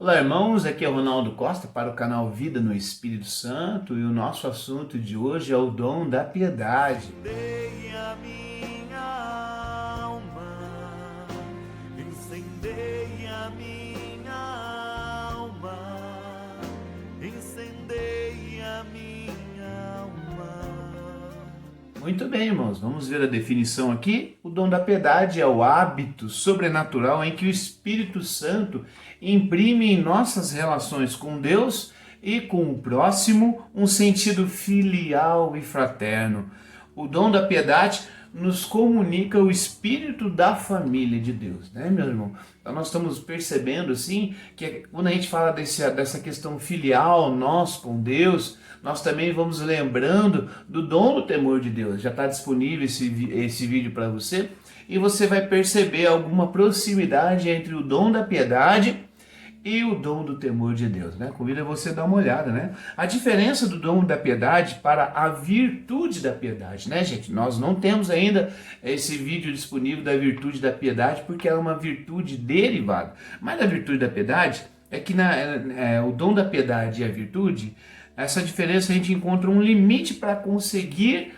Olá, irmãos, aqui é o Ronaldo Costa para o canal Vida no Espírito Santo e o nosso assunto de hoje é o dom da piedade. Incendei a minha alma, incendei a minha alma, incendei a minha alma. Muito bem, irmãos, vamos ver a definição aqui. O dom da piedade é o hábito sobrenatural em que o Espírito Santo imprime em nossas relações com Deus e com o próximo um sentido filial e fraterno. O dom da piedade nos comunica o espírito da família de Deus, né, meu irmão? Então nós estamos percebendo assim que quando a gente fala dessa questão filial nós com Deus, nós também vamos lembrando do dom do temor de Deus. Já está disponível esse vídeo para você e você vai perceber alguma proximidade entre o dom da piedade e o dom do temor de Deus, né? Convido você a dar uma olhada, né? A diferença do dom da piedade para a virtude da piedade, né, gente? Nós não temos ainda esse vídeo disponível da virtude da piedade porque ela é uma virtude derivada. Mas a virtude da piedade é que o dom da piedade e a virtude, essa diferença a gente encontra um limite para conseguir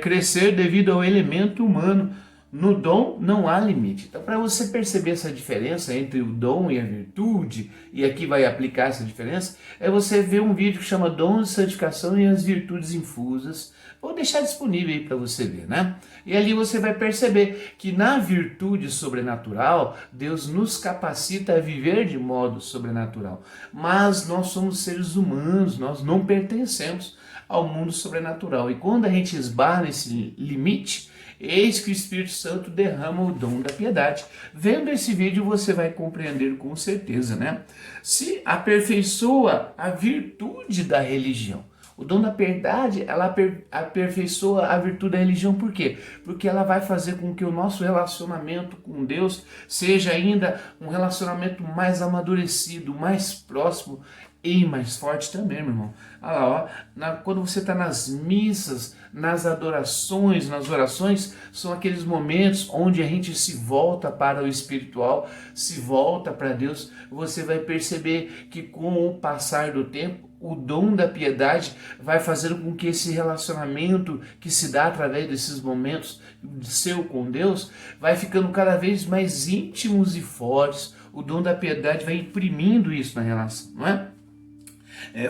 crescer devido ao elemento humano. No dom não há limite. Então, para você perceber essa diferença entre o dom e a virtude, e aqui vai aplicar essa diferença, é você ver um vídeo que chama Dom de Santificação e as Virtudes Infusas. Vou deixar disponível aí para você ver, né? E ali você vai perceber que na virtude sobrenatural, Deus nos capacita a viver de modo sobrenatural. Mas nós somos seres humanos, nós não pertencemos ao mundo sobrenatural. E quando a gente esbarra nesse limite, eis que o Espírito Santo derrama o dom da piedade. Vendo esse vídeo você vai compreender com certeza, né? Se aperfeiçoa a virtude da religião. O dom da piedade, ela aperfeiçoa a virtude da religião, por quê? Porque ela vai fazer com que o nosso relacionamento com Deus seja ainda um relacionamento mais amadurecido, mais próximo e mais forte também, meu irmão. Olha lá, ó, quando você está nas missas, nas adorações, nas orações, são aqueles momentos onde a gente se volta para o espiritual, se volta para Deus. Você vai perceber que com o passar do tempo, o dom da piedade vai fazer com que esse relacionamento que se dá através desses momentos seu com Deus vai ficando cada vez mais íntimos e fortes. O dom da piedade vai imprimindo isso na relação, não é?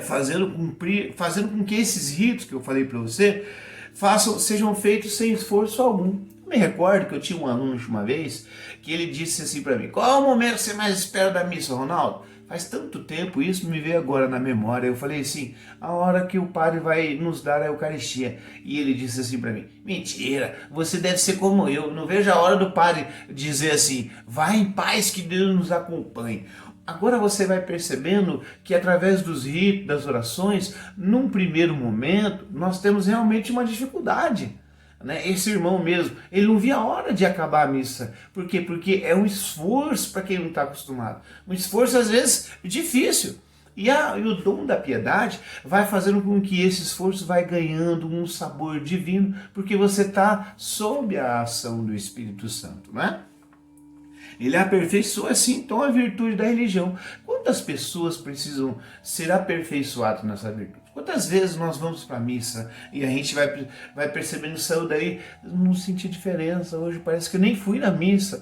Fazendo com que esses ritos que eu falei para você sejam feitos sem esforço algum. Eu me recordo que eu tinha um aluno uma vez que ele disse assim para mim: qual é o momento que você mais espera da missa, Ronaldo? Faz tanto tempo, isso me veio agora na memória. Eu falei assim: a hora que o padre vai nos dar a Eucaristia. E ele disse assim para mim: mentira, você deve ser como eu, não vejo a hora do padre dizer assim: vai em paz que Deus nos acompanhe. Agora você vai percebendo que através dos ritos, das orações, num primeiro momento, nós temos realmente uma dificuldade. Né? Esse irmão mesmo, ele não via a hora de acabar a missa. Por quê? Porque é um esforço para quem não está acostumado. Um esforço, às vezes, difícil. E o dom da piedade vai fazendo com que esse esforço vai ganhando um sabor divino, porque você está sob a ação do Espírito Santo, não é? Ele aperfeiçoa assim então a virtude da religião. Quantas pessoas precisam ser aperfeiçoadas nessa virtude? Quantas vezes nós vamos para a missa e a gente vai percebendo, saiu daí, não senti diferença, hoje parece que eu nem fui na missa.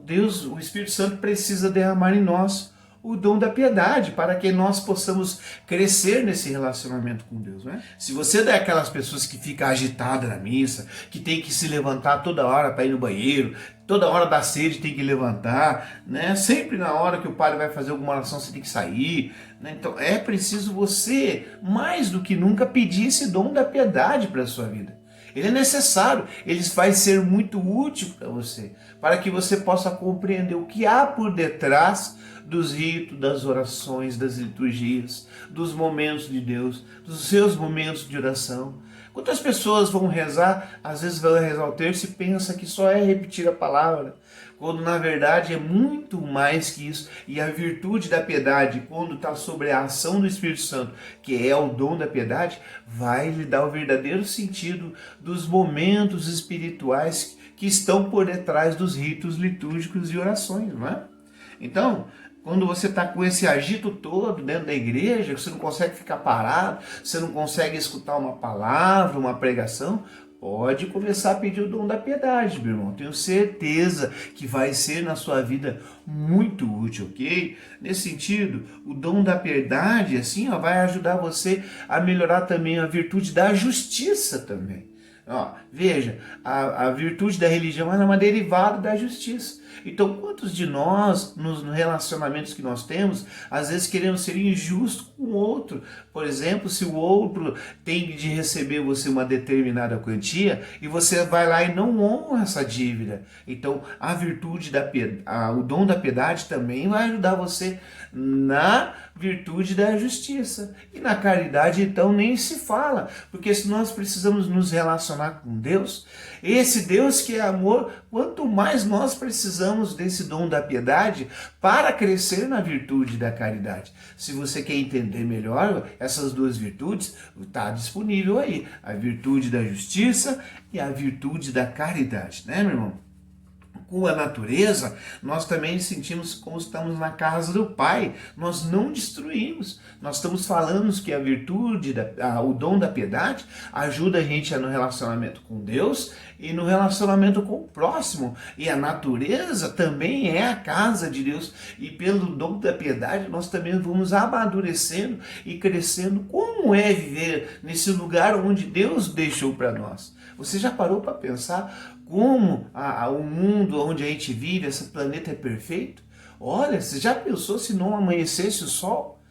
Deus, o Espírito Santo precisa derramar em nós o dom da piedade, para que nós possamos crescer nesse relacionamento com Deus, né? Se você é daquelas pessoas que fica agitada na missa, que tem que se levantar toda hora para ir no banheiro, toda hora da sede tem que levantar, né? Sempre na hora que o padre vai fazer alguma oração você tem que sair, né? Então é preciso você, mais do que nunca, pedir esse dom da piedade para a sua vida. Ele é necessário, ele vai ser muito útil para você, para que você possa compreender o que há por detrás dos ritos, das orações, das liturgias, dos momentos de Deus, dos seus momentos de oração. Quantas pessoas vão rezar, às vezes vão rezar o terço e pensa que só é repetir a palavra, quando na verdade é muito mais que isso. E a virtude da piedade, quando está sobre a ação do Espírito Santo, que é o dom da piedade, vai lhe dar o verdadeiro sentido dos momentos espirituais que estão por detrás dos ritos litúrgicos e orações, não é? Então, quando você está com esse agito todo dentro da igreja, você não consegue ficar parado, você não consegue escutar uma palavra, uma pregação, pode começar a pedir o dom da piedade, meu irmão. Tenho certeza que vai ser na sua vida muito útil, ok? Nesse sentido, o dom da piedade, assim, ó, vai ajudar você a melhorar também a virtude da justiça também. Ó, veja, a virtude da religião é uma derivada da justiça. Então, quantos de nós, nos relacionamentos que nós temos, às vezes queremos ser injustos com o outro? Por exemplo, se o outro tem de receber você uma determinada quantia e você vai lá e não honra essa dívida. Então, a virtude da piedade, o dom da piedade também vai ajudar você na virtude da justiça. E na caridade, então, nem se fala, porque se nós precisamos nos relacionar com Deus, esse Deus que é amor, quanto mais nós precisamos desse dom da piedade para crescer na virtude da caridade. Se você quer entender melhor essas duas virtudes, está disponível aí, a virtude da justiça e a virtude da caridade, né, meu irmão? Com a natureza, nós também sentimos como estamos na casa do Pai. Nós não destruímos. Nós estamos falando que a virtude, o dom da piedade, ajuda a gente no relacionamento com Deus e no relacionamento com o próximo. E a natureza também é a casa de Deus. E pelo dom da piedade, nós também vamos amadurecendo e crescendo. Como é viver nesse lugar onde Deus deixou para nós? Você já parou para pensar como o mundo onde a gente vive, esse planeta é perfeito? Olha, você já pensou se não amanhecesse o sol?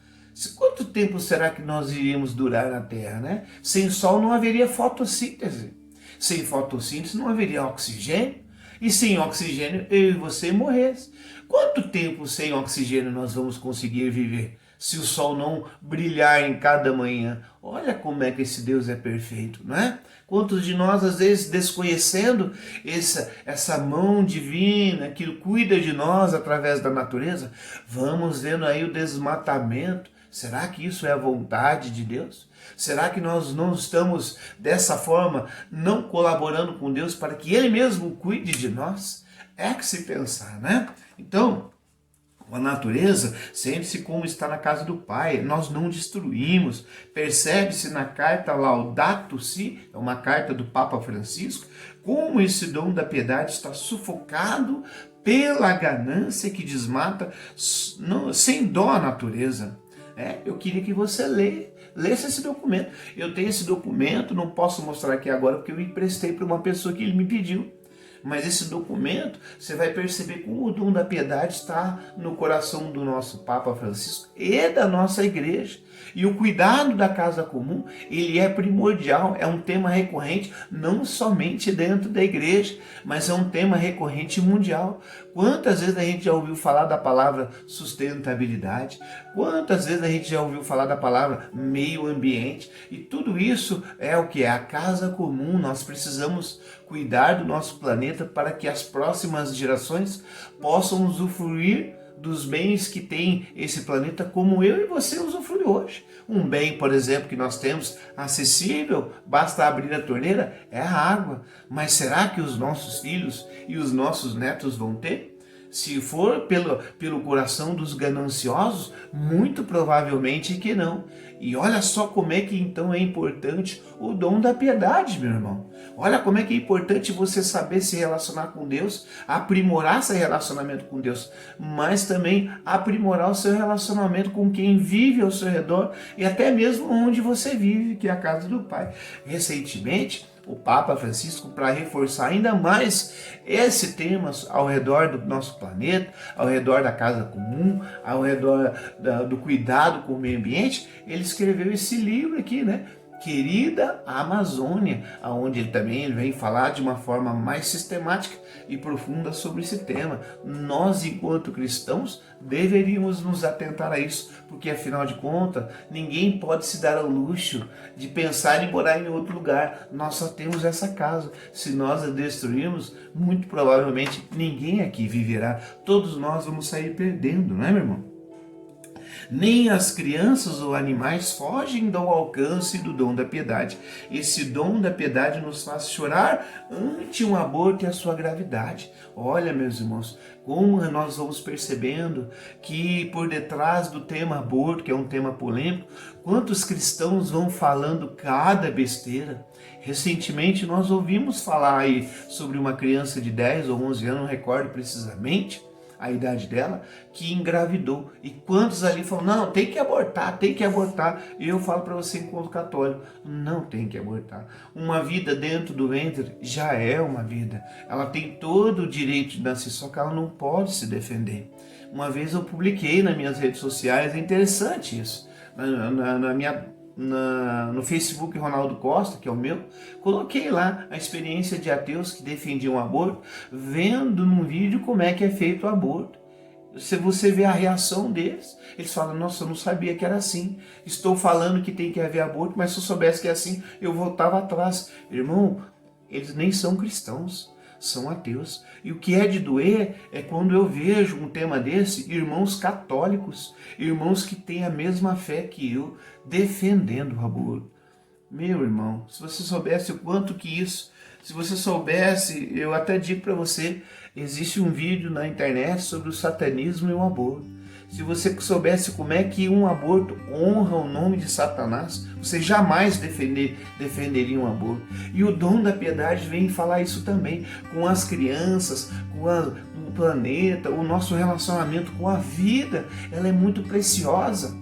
Quanto tempo será que nós iríamos durar na Terra, né? Sem sol não haveria fotossíntese. Sem fotossíntese não haveria oxigênio. E sem oxigênio eu e você morresse. Quanto tempo sem oxigênio nós vamos conseguir viver? Se o sol não brilhar em cada manhã. Olha como é que esse Deus é perfeito, não é? Quantos de nós, às vezes, desconhecendo essa mão divina que cuida de nós através da natureza, vamos vendo aí o desmatamento. Será que isso é a vontade de Deus? Será que nós não estamos, dessa forma, não colaborando com Deus para que Ele mesmo cuide de nós? É que se pensar, né? Então, a natureza sente-se como está na casa do Pai, nós não destruímos. Percebe-se na carta Laudato Si, é uma carta do Papa Francisco, como esse dom da piedade está sufocado pela ganância que desmata sem dó a natureza. Eu queria que você lesse esse documento. Eu tenho esse documento, não posso mostrar aqui agora porque eu emprestei para uma pessoa que ele me pediu. Mas esse documento, você vai perceber como o dom da piedade está no coração do nosso Papa Francisco e da nossa igreja. E o cuidado da casa comum, ele é primordial, é um tema recorrente, não somente dentro da igreja, mas é um tema recorrente mundial. Quantas vezes a gente já ouviu falar da palavra sustentabilidade? Quantas vezes a gente já ouviu falar da palavra meio ambiente? E tudo isso é o que é a casa comum. Nós precisamos cuidar do nosso planeta para que as próximas gerações possam usufruir dos bens que tem esse planeta como eu e você usufrui hoje. Um bem, por exemplo, que nós temos acessível, basta abrir a torneira, é a água. Mas será que os nossos filhos e os nossos netos vão ter? Se for pelo coração dos gananciosos, muito provavelmente que não. E olha só como é que então é importante o dom da piedade, meu irmão. Olha como é que é importante você saber se relacionar com Deus, aprimorar seu relacionamento com Deus, mas também aprimorar o seu relacionamento com quem vive ao seu redor e até mesmo onde você vive, que é a casa do Pai. Recentemente, o Papa Francisco, para reforçar ainda mais esse tema ao redor do nosso planeta, ao redor da casa comum, ao redor do cuidado com o meio ambiente, ele escreveu esse livro aqui, né? Querida Amazônia, onde ele também vem falar de uma forma mais sistemática e profunda sobre esse tema. Nós, enquanto cristãos, deveríamos nos atentar a isso, porque afinal de contas, ninguém pode se dar ao luxo de pensar em morar em outro lugar. Nós só temos essa casa. Se nós a destruirmos, muito provavelmente ninguém aqui viverá. Todos nós vamos sair perdendo, não é, meu irmão? Nem as crianças ou animais fogem do alcance do dom da piedade. Esse dom da piedade nos faz chorar ante um aborto e a sua gravidade. Olha, meus irmãos, como nós vamos percebendo que por detrás do tema aborto, que é um tema polêmico, quantos cristãos vão falando cada besteira. Recentemente nós ouvimos falar aí sobre uma criança de 10 ou 11 anos, não recordo precisamente a idade dela, que engravidou. E quantos ali falam, não, tem que abortar, tem que abortar. E eu falo para você, enquanto católico, não tem que abortar. Uma vida dentro do ventre já é uma vida. Ela tem todo o direito de nascer, só que ela não pode se defender. Uma vez eu publiquei nas minhas redes sociais, é interessante isso, no Facebook Ronaldo Costa, que é o meu, coloquei lá a experiência de ateus que defendiam o aborto, vendo num vídeo como é que é feito o aborto. Se você vê a reação deles, eles falam, nossa, eu não sabia que era assim. Estou falando que tem que haver aborto, mas se eu soubesse que é assim, eu voltava atrás. Irmão, eles nem são cristãos, são ateus. E o que é de doer é quando eu vejo um tema desse, irmãos católicos, irmãos que têm a mesma fé que eu, defendendo o aborto. Meu irmão, se você soubesse o quanto que isso, se você soubesse, eu até digo para você, existe um vídeo na internet sobre o satanismo e o aborto. Se você soubesse como é que um aborto honra o nome de Satanás, você jamais defenderia um aborto. E o dom da piedade vem falar isso também, com as crianças, com o planeta, o nosso relacionamento com a vida, ela é muito preciosa.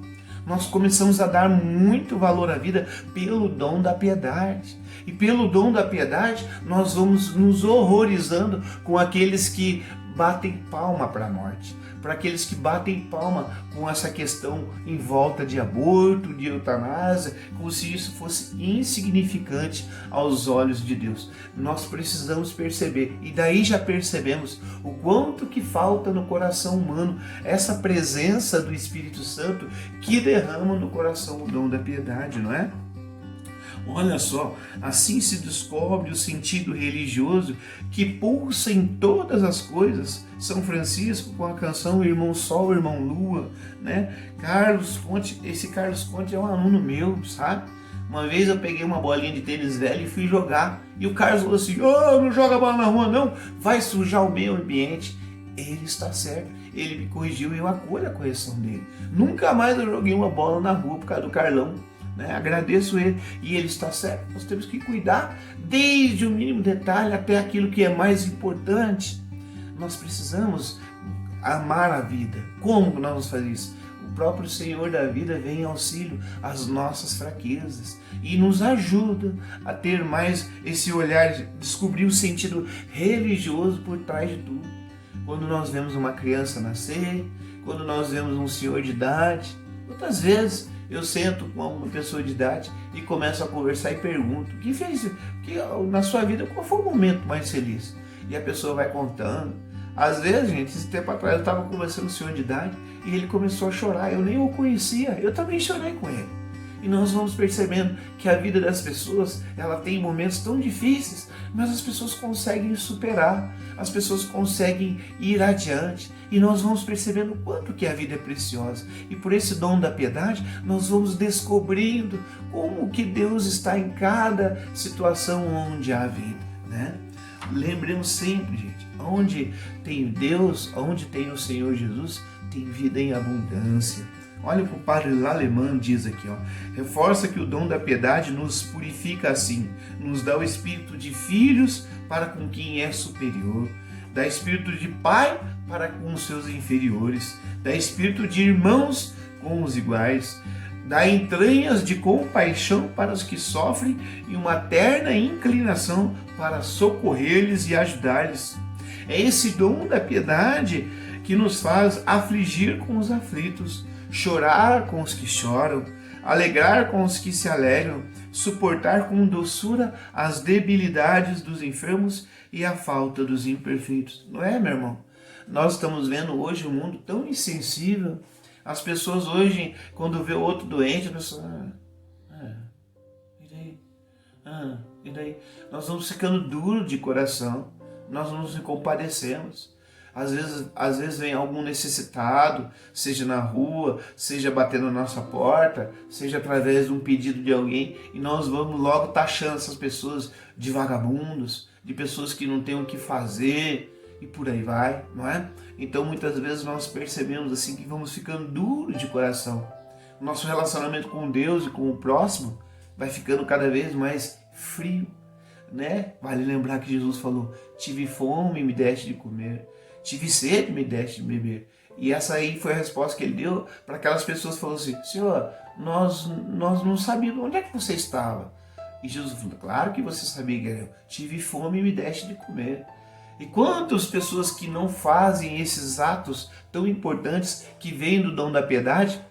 Nós começamos a dar muito valor à vida pelo dom da piedade. E pelo dom da piedade, nós vamos nos horrorizando com aqueles que batem palma para a morte, para aqueles que batem palma com essa questão em volta de aborto, de eutanásia, como se isso fosse insignificante aos olhos de Deus. Nós precisamos perceber, e daí já percebemos o quanto que falta no coração humano essa presença do Espírito Santo que derrama no coração o dom da piedade, não é? Olha só, assim se descobre o sentido religioso que pulsa em todas as coisas. São Francisco com a canção Irmão Sol, Irmão Lua, né? Carlos Conte, esse Carlos Conte é um aluno meu, sabe? Uma vez eu peguei uma bolinha de tênis velha e fui jogar. E o Carlos falou assim, não joga bola na rua não, vai sujar o meio ambiente. Ele está certo, ele me corrigiu e eu acolho a correção dele. Nunca mais eu joguei uma bola na rua por causa do Carlão. Agradeço ele, e ele está certo. Nós temos que cuidar desde o mínimo detalhe até aquilo que é mais importante. Nós precisamos amar a vida. Como nós vamos fazer isso? O próprio Senhor da vida vem em auxílio às nossas fraquezas e nos ajuda a ter mais esse olhar, descobrir o sentido religioso por trás de tudo. Quando nós vemos uma criança nascer, quando nós vemos um senhor de idade, outras vezes eu sento com uma pessoa de idade e começo a conversar e pergunto, na sua vida, qual foi o momento mais feliz? E a pessoa vai contando. Às vezes, gente, esse tempo atrás eu estava conversando com um senhor de idade e ele começou a chorar, eu nem o conhecia, eu também chorei com ele. E nós vamos percebendo que a vida das pessoas, ela tem momentos tão difíceis, mas as pessoas conseguem superar, as pessoas conseguem ir adiante. E nós vamos percebendo o quanto que a vida é preciosa. E por esse dom da piedade, nós vamos descobrindo como que Deus está em cada situação onde há vida, né? Lembremos sempre, gente, onde tem Deus, onde tem o Senhor Jesus, tem vida em abundância. Olha o que o padre Laleman diz aqui, ó. Reforça que o dom da piedade nos purifica assim, nos dá o espírito de filhos para com quem é superior, dá espírito de pai para com os seus inferiores, dá espírito de irmãos com os iguais, dá entranhas de compaixão para os que sofrem e uma terna inclinação para socorrer-lhes e ajudar-lhes. É esse dom da piedade que nos faz afligir com os aflitos, chorar com os que choram, alegrar com os que se alegram, suportar com doçura as debilidades dos enfermos e a falta dos imperfeitos. Não é, meu irmão? Nós estamos vendo hoje um mundo tão insensível. As pessoas hoje, quando vê outro doente, a pessoa... e daí? E daí? Nós vamos ficando duros de coração, nós não nos compadecemos. Às vezes vem algum necessitado, seja na rua, seja batendo na nossa porta, seja através de um pedido de alguém, e nós vamos logo taxando essas pessoas de vagabundos, de pessoas que não têm o que fazer, e por aí vai, não é? Então muitas vezes nós percebemos assim que vamos ficando duros de coração. O nosso relacionamento com Deus e com o próximo vai ficando cada vez mais frio, né? Vale lembrar que Jesus falou: tive fome e me deste de comer, tive sede e me deste de beber. E essa aí foi a resposta que ele deu para aquelas pessoas que falaram assim: Senhor, nós não sabíamos onde é que você estava. E Jesus falou: claro que você sabia que eu tive fome e me deste de comer. E quantas pessoas que não fazem esses atos tão importantes, que vêm do dom da piedade,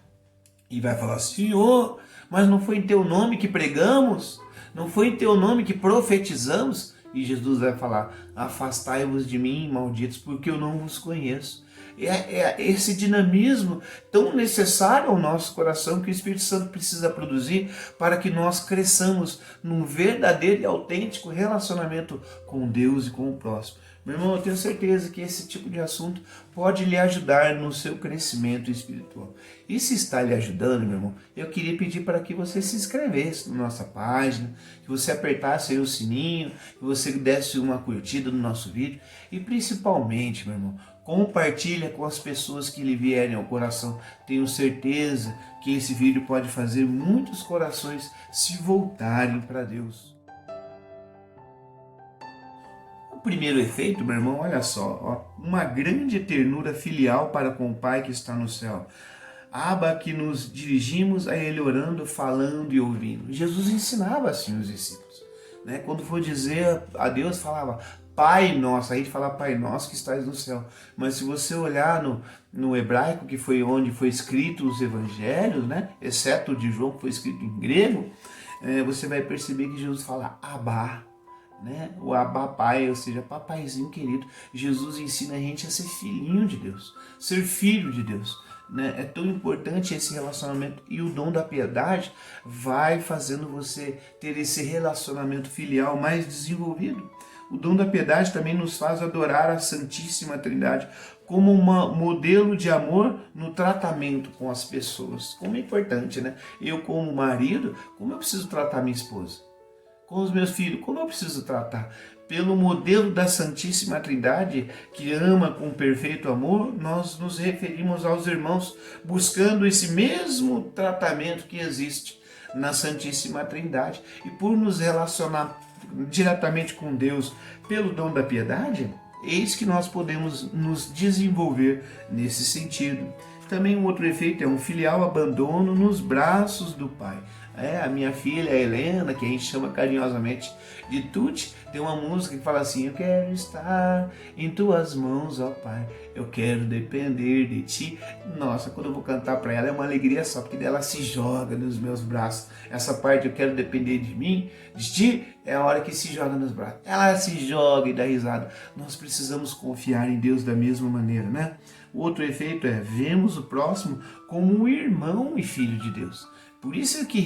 e vai falar: Senhor, mas não foi em teu nome que pregamos? Não foi em teu nome que profetizamos? E Jesus vai falar: afastai-vos de mim, malditos, porque eu não vos conheço. É esse dinamismo tão necessário ao nosso coração que o Espírito Santo precisa produzir para que nós cresçamos num verdadeiro e autêntico relacionamento com Deus e com o próximo. Meu irmão, eu tenho certeza que esse tipo de assunto pode lhe ajudar no seu crescimento espiritual. E se está lhe ajudando, meu irmão, eu queria pedir para que você se inscrevesse na nossa página, que você apertasse aí o sininho, que você desse uma curtida no nosso vídeo e principalmente, meu irmão, compartilha com as pessoas que lhe vierem ao coração. Tenho certeza que esse vídeo pode fazer muitos corações se voltarem para Deus. O primeiro efeito, meu irmão, olha só, uma grande ternura filial para com o Pai que está no céu. Aba que nos dirigimos a Ele orando, falando e ouvindo. Jesus ensinava assim os discípulos, né? Quando for dizer a Deus, falava Pai Nosso, aí a gente fala Pai Nosso que estás no céu. Mas se você olhar no hebraico, que foi onde foi escrito os evangelhos, né? Exceto o de João, que foi escrito em grego, você vai perceber que Jesus fala Abá, né? O Abá Pai, ou seja, papaizinho querido. Jesus ensina a gente a ser filhinho de Deus, ser filho de Deus, né? É tão importante esse relacionamento, e o dom da piedade vai fazendo você ter esse relacionamento filial mais desenvolvido. O dom da piedade também nos faz adorar a Santíssima Trindade como um modelo de amor no tratamento com as pessoas. Como é importante, né? Eu como marido, como eu preciso tratar minha esposa? Com os meus filhos, como eu preciso tratar? Pelo modelo da Santíssima Trindade, que ama com perfeito amor, nós nos referimos aos irmãos buscando esse mesmo tratamento que existe na Santíssima Trindade. E por nos relacionar diretamente com Deus pelo dom da piedade, eis que nós podemos nos desenvolver nesse sentido. Também um outro efeito é um filial abandono nos braços do Pai. A minha filha, a Helena, que a gente chama carinhosamente de Tuti, tem uma música que fala assim: eu quero estar em tuas mãos, ó Pai, eu quero depender de ti. Nossa, quando eu vou cantar para ela é uma alegria só, porque ela se joga nos meus braços. Essa parte, eu quero depender de mim, de ti, é a hora que se joga nos braços. Ela se joga e dá risada. Nós precisamos confiar em Deus da mesma maneira, né? O outro efeito é: vemos o próximo como um irmão e filho de Deus. Por isso que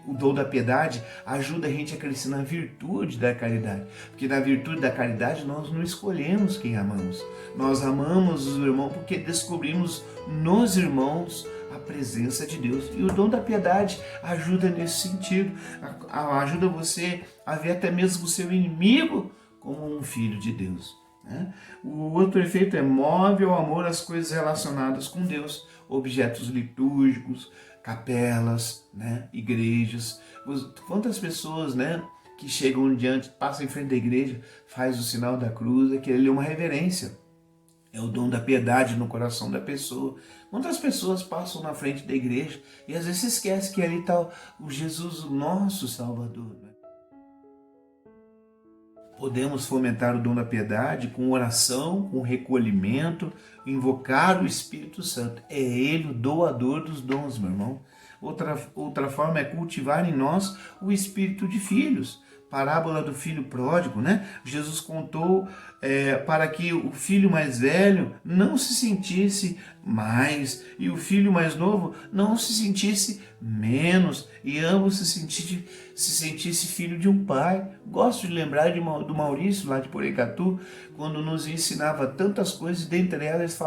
o dom da piedade ajuda a gente a crescer na virtude da caridade. Porque na virtude da caridade nós não escolhemos quem amamos. Nós amamos os irmãos porque descobrimos nos irmãos a presença de Deus. E o dom da piedade ajuda nesse sentido. Ajuda você a ver até mesmo o seu inimigo como um filho de Deus. O outro efeito é: move o amor às coisas relacionadas com Deus, objetos litúrgicos, capelas, né? Igrejas. Quantas pessoas, né, que chegam diante, passam em frente da igreja, faz o sinal da cruz, aquilo é uma reverência. É o dom da piedade no coração da pessoa. Quantas pessoas passam na frente da igreja e às vezes se esquece que ali está o Jesus, o nosso Salvador, né? Podemos fomentar o dom da piedade com oração, com recolhimento, invocar o Espírito Santo. É Ele o doador dos dons, meu irmão. Outra forma é cultivar em nós o espírito de filhos. Parábola do filho pródigo, né? Jesus contou para que o filho mais velho não se sentisse mais e o filho mais novo não se sentisse menos, e ambos se se sentisse filho de um pai. Gosto de lembrar do Maurício, lá de Porecatu, quando nos ensinava tantas coisas, dentre elas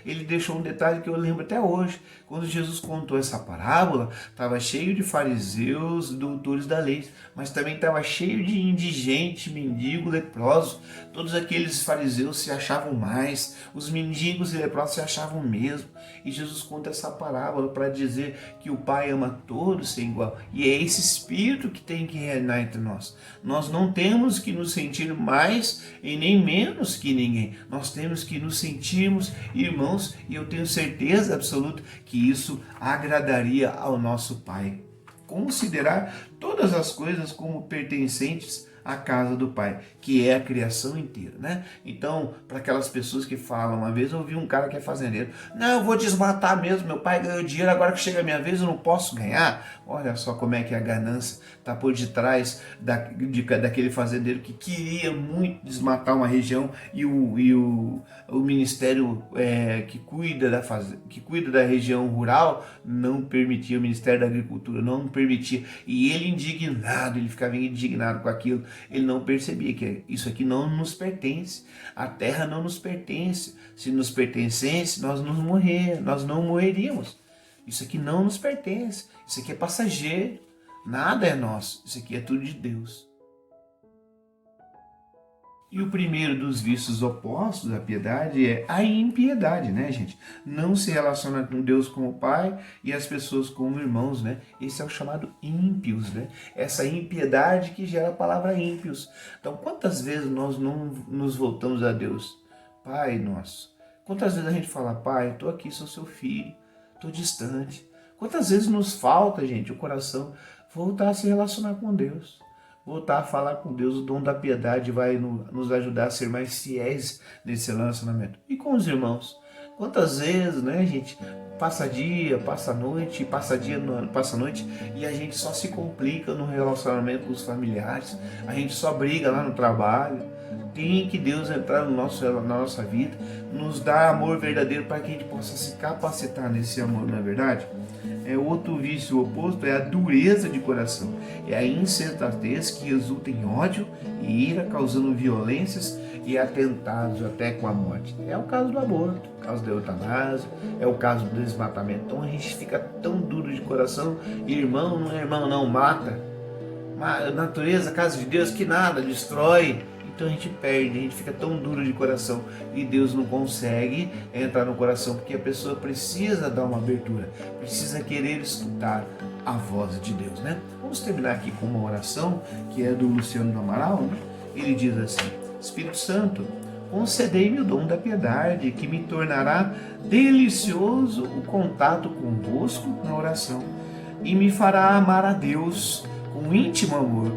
ele deixou um detalhe que eu lembro até hoje. Quando Jesus contou essa parábola, estava cheio de fariseus, doutores da lei, mas também estava cheio de indigente, mendigo, leproso. Todos aqueles fariseus se achavam mais, os mendigos e leprosos se achavam mesmo. E Jesus conta essa parábola para dizer que o Pai ama todos sem igual. E é esse espírito que tem que reinar entre nós. Nós não temos que nos sentir mais e nem menos que ninguém. Nós temos que nos sentirmos irmãos, e eu tenho certeza absoluta que isso agradaria ao nosso Pai. Considerar todas as coisas como pertencentes à casa do Pai, que é a criação inteira, né? Então, para aquelas pessoas que falam, uma vez eu ouvi um cara que é fazendeiro, não, eu vou desmatar mesmo, meu pai ganhou dinheiro, agora que chega a minha vez eu não posso ganhar. Olha só como é que a ganância está por detrás daquele fazendeiro que queria muito desmatar uma região, e o ministério que cuida da região rural não permitia, o Ministério da Agricultura não permitia, e ele indignado, ele ficava indignado com aquilo. Ele não percebia que isso aqui não nos pertence, a terra não nos pertence. Se nos pertencesse, nós não morreríamos. Isso aqui não nos pertence, isso aqui é passageiro, nada é nosso, isso aqui é tudo de Deus. E o primeiro dos vícios opostos à piedade é a impiedade, né, gente? Não se relaciona com Deus como Pai e as pessoas como irmãos, né? Esse é o chamado ímpios, né? Essa impiedade que gera a palavra ímpios. Então, quantas vezes nós não nos voltamos a Deus? Pai nosso. Quantas vezes a gente fala, Pai, estou aqui, sou seu filho, estou distante. Quantas vezes nos falta, gente, o coração voltar a se relacionar com Deus? Voltar a falar com Deus. O dom da piedade vai nos ajudar a ser mais fiéis nesse relacionamento. E com os irmãos? Quantas vezes, né, gente, passa dia, passa noite, passa dia, passa noite, e a gente só se complica no relacionamento com os familiares, a gente só briga lá no trabalho. Tem que Deus entrar na nossa vida, nos dar amor verdadeiro para que a gente possa se capacitar nesse amor, não é verdade? Outro vício oposto é a dureza de coração, é a insensatez que exulta em ódio e ira, causando violências e atentados até com a morte. É o caso do aborto, o caso da eutanásia, é o caso do desmatamento. Então a gente fica tão duro de coração, irmão não é irmão não, mata. A natureza, a casa de Deus, que nada, destrói. Então a gente perde, a gente fica tão duro de coração e Deus não consegue entrar no coração, porque a pessoa precisa dar uma abertura, precisa querer escutar a voz de Deus, né? Vamos terminar aqui com uma oração que é do Luciano do Amaral, né? Ele diz assim: Espírito Santo, concedei-me o dom da piedade, que me tornará delicioso o contato convosco na oração e me fará amar a Deus com íntimo amor,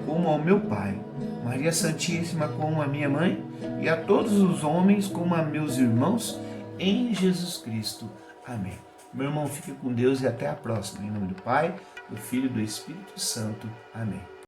como ao meu Pai, Maria Santíssima como a minha mãe, e a todos os homens como a meus irmãos, em Jesus Cristo. Amém. Meu irmão, fique com Deus e até a próxima. Em nome do Pai, do Filho e do Espírito Santo. Amém.